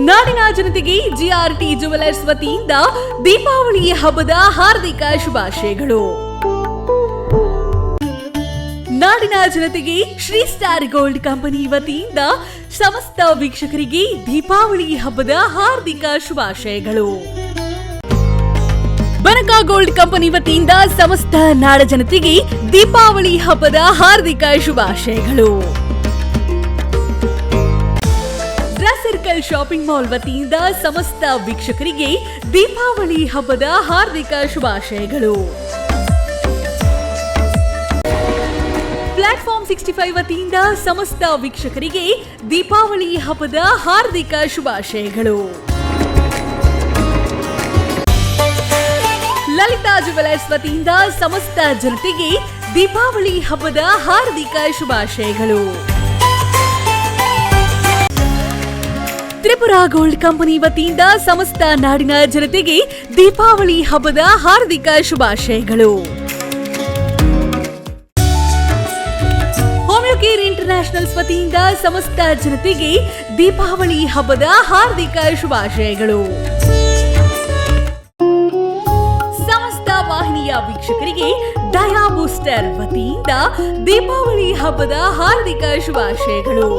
ನಾಡಿನ ಜನತೆಗೆ GRT jewellers ವತಿಯಿಂದ ದೀಪಾವಳಿ ಹಬ್ಬದ ಹಾರ್ದಿಕ ಶುಭಾಶಯಗಳು. ನಾಡಿನ ಜನತೆಗೆ ಶ್ರೀ ಸ್ಟಾರ್ ಗೋಲ್ಡ್ ಕಂಪನಿ ವತಿಯಿಂದ ಸಮಸ್ತ ವೀಕ್ಷಕರಿಗೆ ದೀಪಾವಳಿ ಹಬ್ಬದ ಹಾರ್ದಿಕ ಶುಭಾಶಯಗಳು. ಬನಕ ಗೋಲ್ಡ್ ಕಂಪನಿ ವತಿಯಿಂದ ಸಮಸ್ತ ನಾಡ ಜನತೆಗೆ ದೀಪಾವಳಿ ಹಬ್ಬದ ಹಾರ್ದಿಕ ಶುಭಾಶಯಗಳು. ಸರ್ಕಲ್ ಶಾಪಿಂಗ್ ಮಾಲ್ ವತಿಯಿಂದ ಸಮಸ್ತ ವೀಕ್ಷಕರಿಗೆ ದೀಪಾವಳಿ ಹಬ್ಬದ ಹಾರ್ದಿಕ ಶುಭಾಶಯಗಳು. ಪ್ಲಾಟ್ಫಾರ್ಮ್ 65 ವತಿಯಿಂದ ಸಮಸ್ತ ವೀಕ್ಷಕರಿಗೆ ದೀಪಾವಳಿ ಹಬ್ಬದ ಹಾರ್ದಿಕ ಶುಭಾಶಯಗಳು. ಲಲಿತಾ ಜುವೆಲರ್ಸ್ ವತಿಯಿಂದ ಸಮಸ್ತ ಜನತೆಗೆ ದೀಪಾವಳಿ ಹಬ್ಬದ ಹಾರ್ದಿಕ ಶುಭಾಶಯಗಳು. ತ್ರಿಪುರಾ ಗೋಲ್ಡ್ ಕಂಪನಿ ವತಿಯಿಂದ ಸಮಸ್ತ ನಾಡಿನ ಜನತೆಗೆ ದೀಪಾವಳಿ ಹಬ್ಬದ ಹಾರ್ದಿಕ ಶುಭಾಶಯಗಳು. ಹೋಮಿಯೋಕೇರ್ ಇಂಟರ್ನ್ಯಾಷನಲ್ಸ್ ವತಿಯಿಂದ ಸಮಸ್ತ ಜನತೆಗೆ ದೀಪಾವಳಿ ಹಬ್ಬದ ಹಾರ್ದಿಕ ಶುಭಾಶಯಗಳು. ಸಮಸ್ತ ವಾಹಿನಿಯ ವೀಕ್ಷಕರಿಗೆ ಡಯಾ ಬೂಸ್ಟರ್ ವತಿಯಿಂದ ದೀಪಾವಳಿ ಹಬ್ಬದ ಹಾರ್ದಿಕ ಶುಭಾಶಯಗಳು.